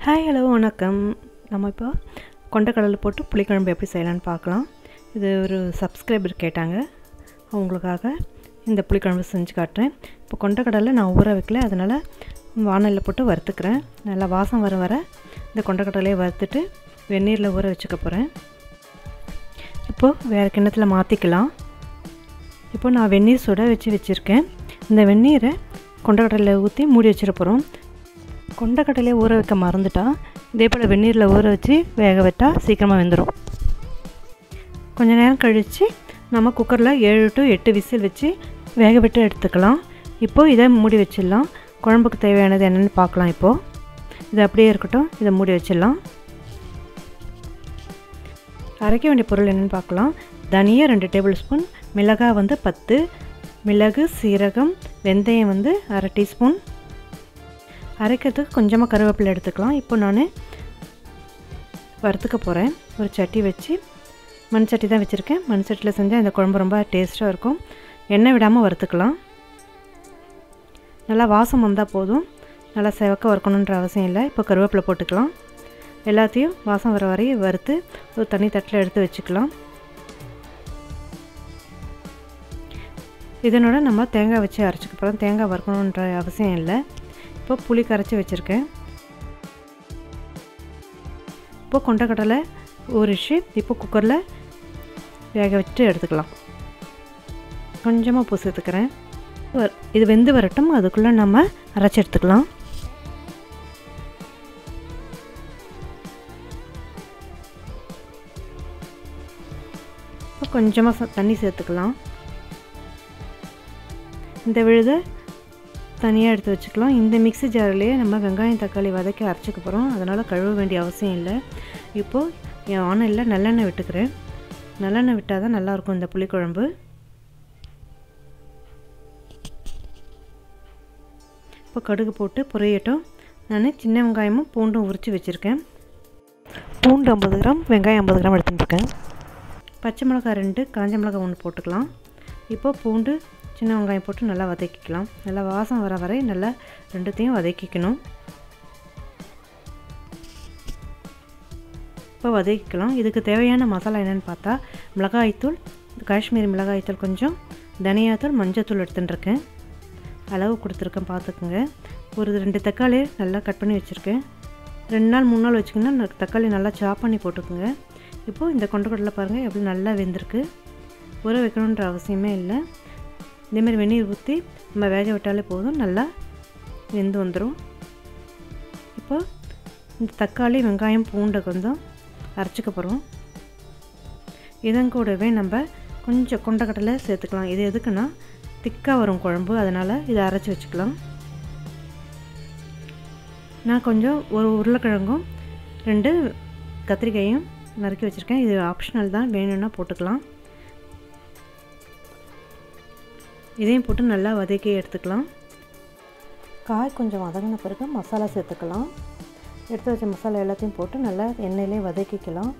Hi hello வணக்கம். நம்ம இப்போ கொண்டக்கடலை போட்டு புளிக்குழம்பு எப்படி செய்யலான்னு பார்க்கலாம். இது ஒரு சப்ஸ்கிரைபர் கேட்டாங்க, அவங்களுக்காக இந்த புளிக்குழம்பு செஞ்சு காட்டுறேன். இப்போ கொண்டக்கடலை நான் ஊற வைக்கல, அதனால் வானலில் போட்டு வறுத்துக்கிறேன். நல்லா வாசம் வர இந்த கொண்டக்கடலையை வறுத்துட்டு வெந்நீரில் ஊற வச்சுக்க போகிறேன். இப்போது வேறு கிண்ணத்தில் மாற்றிக்கலாம். இப்போது நான் வெந்நீர் சுட வச்சுருக்கேன். இந்த வெந்நீரை கொண்டக்கடலையில் ஊற்றி மூடி வச்சிட போகிறோம். கொண்டக்கடலையை ஊற வைக்க மறந்துட்டா இதே போல் வெந்நீரில் ஊற வச்சு வேக விட்டால் சீக்கிரமாக வெந்துடும். கொஞ்சம் நேரம் கழித்து நம்ம குக்கரில் 7 to 8 விசில் வச்சு வேக விட்டு எடுத்துக்கலாம். இப்போது இதை மூடி வச்சிடலாம். குழம்புக்கு தேவையானது என்னென்னு பார்க்கலாம். இப்போது இது அப்படியே இருக்கட்டும், இதை மூடி வச்சிடலாம். அரைக்க வேண்டிய பொருள் என்னென்னு பார்க்கலாம். தனியா 2 டேபிள் ஸ்பூன், மிளகாய் 10, மிளகு, சீரகம், வெந்தயம் 1/2 டீஸ்பூன், அரைக்கிறதுக்கு கொஞ்சமாக கருவேப்பிலை எடுத்துக்கலாம். இப்போ நான் வறுத்துக்க போகிறேன். ஒரு சட்டி வச்சு, மண் சட்டி தான் வச்சுருக்கேன். மண் சட்டியில் செஞ்சால் இந்த குழம்பு ரொம்ப டேஸ்ட்டாக இருக்கும். எண்ணெய் விடாமல் வறுத்துக்கலாம். நல்லா வாசம் வந்தால் போதும், நல்லா செவக்க வறுக்கணுன்ற அவசியம் இல்லை. இப்போ கருவேப்பிலை போட்டுக்கலாம். எல்லாத்தையும் வாசம் வர வரை வறுத்து ஒரு தனி தட்டில் எடுத்து வச்சுக்கலாம். இதனோட நம்ம தேங்காய் வச்சு அரைச்சிக்க போகிறோம். தேங்காய் வறுக்கணுன்ற அவசியம் இல்லை. இப்போ புளி கரைச்சி வச்சுருக்கேன். இப்போ கொண்டக்கடலை ஊறிச்சு. இப்போ குக்கரில் வேக வச்சுட்டு எடுத்துக்கலாம். கொஞ்சமாக உப்பு சேர்த்துக்கிறேன். இது வெந்து வரட்டும், அதுக்குள்ளே நம்ம அரைச்சி எடுத்துக்கலாம். இப்போ கொஞ்சமாக தண்ணி சேர்த்துக்கலாம். இந்த விழுதை தனியாக எடுத்து வச்சுக்கலாம். இந்த மிக்ஸி ஜாரிலேயே நம்ம வெங்காயம் தக்காளி வதக்கி அரைச்சிக்க போகிறோம். அதனால் கழுவ வேண்டிய அவசியம் இல்லை. இப்போது என் வானலில் நல்லெண்ணெய் விட்டுக்கிறேன். நல்லெண்ணெய் விட்டால் தான் நல்லாயிருக்கும் இந்த புளிக்குழம்பு. இப்போ கடுகு போட்டு பொரியட்டும். நான் சின்ன வெங்காயமும் பூண்டும் உரித்து வச்சுருக்கேன். பூண்டு 50 கிராம், வெங்காயம் 50 கிராம் எடுத்துட்டுருக்கேன். பச்சை மிளகாய் 2, காஞ்ச மிளகாய் 1 போட்டுக்கலாம். இப்போது பூண்டு, சின்ன வெங்காயம் போட்டு நல்லா வதக்கிக்கலாம். நல்லா வாசம் வர வரை நல்லா ரெண்டுத்தையும் வதக்கிக்கணும். இப்போ வதக்கிக்கலாம். இதுக்கு தேவையான மசாலா என்னென்னு பார்த்தா, மிளகாய்த்தூள், காஷ்மீரி மிளகாய்த்தூள் கொஞ்சம், தனியாத்தூள், மஞ்சத்தூள் எடுத்துட்டுருக்கேன். அளவு கொடுத்துருக்கேன், பார்த்துக்குங்க. ஒரு 2 தக்காளி நல்லா கட் பண்ணி வச்சுருக்கேன். 2 நாள் 3 நாள் வச்சுக்கிங்கன்னா தக்காளி நல்லா சாப் பண்ணி போட்டுக்குங்க. இப்போது இந்த கொண்டக்கடலை பாருங்கள் எப்படி நல்லா வெந்திருக்கு. ஊற வைக்கணுன்ற அவசியமே இல்லை. இதேமாதிரி வெந்நீர் ஊற்றி நம்ம வேக விட்டாலே போதும், நல்லா வெந்து வந்துடும். இப்போ இந்த தக்காளி, வெங்காயம், பூண்டை கொஞ்சம் அரைச்சிக்க போகிறோம். இதன் கூடவே நம்ம கொஞ்சம் கொண்டக்கடலை சேர்த்துக்கலாம். இது எதுக்குன்னா திக்காக வரும் குழம்பு, அதனால் இதை அரைச்சி வச்சுக்கலாம். நான் கொஞ்சம் ஒரு உருளைக்கிழங்கும் 2 கத்திரிக்காயும் நறுக்கி வச்சுருக்கேன். இது ஆப்ஷனல் தான், வேணும்னா போட்டுக்கலாம். இதையும் போட்டு நல்லா வதக்கி எடுத்துக்கலாம். காய் கொஞ்சம் வதங்கின பிறகு மசாலா சேர்த்துக்கலாம். எடுத்து வச்ச மசாலா எல்லாத்தையும் போட்டு நல்லா எண்ணெயிலே வதக்கிக்கலாம்.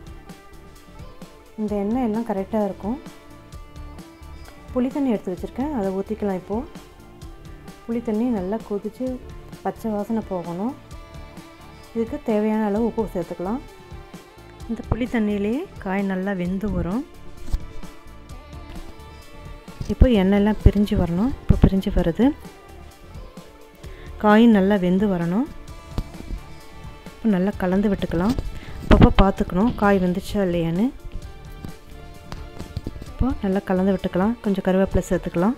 இந்த எண்ணெய் எல்லாம் கரெக்டாக இருக்கும். புளி தண்ணி எடுத்து வச்சுருக்கேன், அதை ஊற்றிக்கலாம். இப்போது புளி தண்ணி நல்லா கொதித்து பச்சை வாசனை போகணும். இதுக்கு தேவையான அளவு உப்பு சேர்த்துக்கலாம். இந்த புளி தண்ணியிலேயே காய் நல்லா வெந்து வரும். இப்போ எண்ணெய்லாம் பிரிஞ்சு வரணும். இப்போ பிரிஞ்சு வருது. காய் நல்லா வெந்து வரணும். இப்போ நல்லா கலந்து விட்டுக்கலாம். அப்பப்போ பார்த்துக்கணும் காய் வெந்துச்சா இல்லையான்னு. இப்போ நல்லா கலந்து விட்டுக்கலாம். கொஞ்சம் கருவேப்பிலை சேர்த்துக்கலாம்.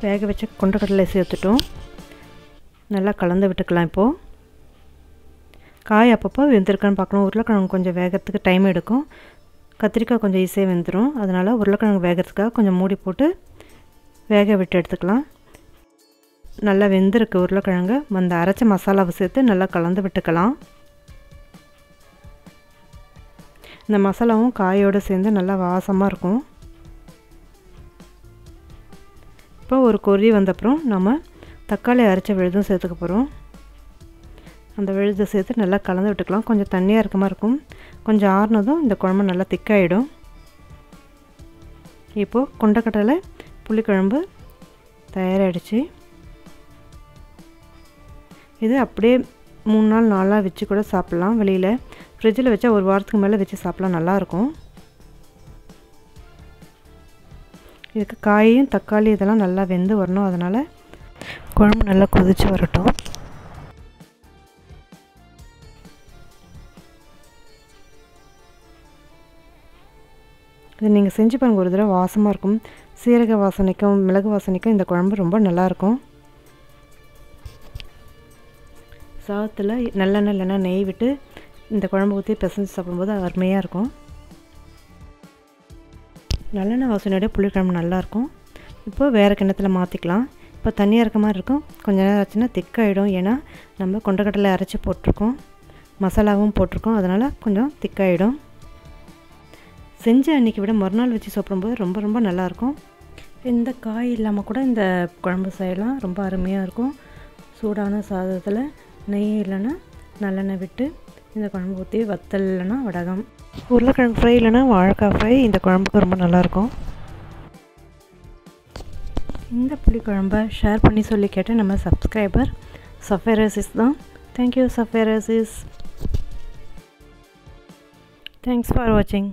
வேக வச்ச கொண்டக்கடலை சேர்த்துட்டோம். நல்லா கலந்து விட்டுக்கலாம். இப்போது காய் அப்பப்போ வெந்திருக்கான்னு பார்க்கணும். உருளைக்கிழங்கு கொஞ்சம் வேகிறதுக்கு டைம் எடுக்கும். கத்திரிக்காய் கொஞ்சம் ஈஸியாக வெந்துடும். அதனால் உருளைக்கிழங்கு வேகிறதுக்காக கொஞ்சம் மூடி போட்டு வேக விட்டு எடுத்துக்கலாம். நல்லா வெந்திருக்கு உருளைக்கிழங்கு. அந்த அரைச்ச மசாலாவை சேர்த்து நல்லா கலந்து விட்டுக்கலாம். இந்த மசாலாவும் காயோடு சேர்ந்து நல்லா வாசமாக இருக்கும். இப்போ ஒரு கொதி வந்தப்புறம் நம்ம தக்காளி அரைச்ச விழுதும் சேர்த்துக்க போகிறோம். அந்த விழுதை சேர்த்து நல்லா கலந்து விட்டுக்கலாம். கொஞ்சம் தண்ணியாக இருக்க மாதிரி இருக்கும். கொஞ்சம் ஆறுனதும் இந்த குழம்பு நல்லா திக்காயிடும். இப்போது கொண்டக்கடலை புளிக்குழம்பு தயாராகிடுச்சு. இது அப்படியே 3 நாள் 4 நாள் வச்சு கூட சாப்பிட்லாம். வெளியில் ஃப்ரிட்ஜில் வச்சா ஒரு வாரத்துக்கு மேலே வச்சு சாப்பிட்லாம், நல்லாயிருக்கும். இதுக்கு காயும் தக்காளி இதெல்லாம் நல்லா வெந்து வரணும். அதனால் குழம்பு நல்லா கொதித்து வரட்டும். இது நீங்கள் செஞ்சு பாருங்கள் ஒரு தடவை, வாசமாக இருக்கும். சீரக வாசனைக்கும் மிளகு வாசனைக்கும் இந்த குழம்பு ரொம்ப நல்லாயிருக்கும். சாதத்தில் நல்லெண்ணெய் இல்லைன்னா நெய் விட்டு இந்த குழம்பு ஊற்றி பிசைஞ்சு சாப்பிடும்போது அருமையாக இருக்கும். நல்லெண்ணெய் வாசனையோட புளிக்குழம்பு நல்லாயிருக்கும். இப்போ வேறு கிண்ணத்தில் மாற்றிக்கலாம். இப்போ தண்ணியாக இருக்க மாதிரி இருக்கும். கொஞ்சம் நேரம் ஆச்சுன்னா திக்காகிடும். ஏன்னா நம்ம கொண்டக்கடலை அரைச்சி போட்டிருக்கோம், மசாலாவும் போட்டிருக்கோம். அதனால் கொஞ்சம் திக்காகிடும். செஞ்ச அன்றைக்கி விட மறுநாள் வச்சு சாப்பிடும்போது ரொம்ப ரொம்ப நல்லாயிருக்கும். இந்த காய் இல்லாமல் கூட இந்த குழம்பு செய்யலாம், ரொம்ப அருமையாக இருக்கும். சூடான சாதத்தில் நெய் இல்லைன்னா நல்லெண்ணெய் விட்டு இந்த குழம்பு ஊற்றி வத்தல் இல்லைன்னா வடகம், உருளைக்கிழங்கு ஃப்ரை இல்லைன்னா வாழைக்காய் ஃப்ரை இந்த குழம்புக்கு ரொம்ப நல்லாயிருக்கும். இந்த புளிக்குழம்பை ஷேர் பண்ணி சொல்லி கேட்ட நம்ம சப்ஸ்கிரைபர் சஃபேரசிஸ் தான். தேங்க்யூ சஃபேரசிஸ். தேங்க்ஸ் ஃபார் வாட்சிங்.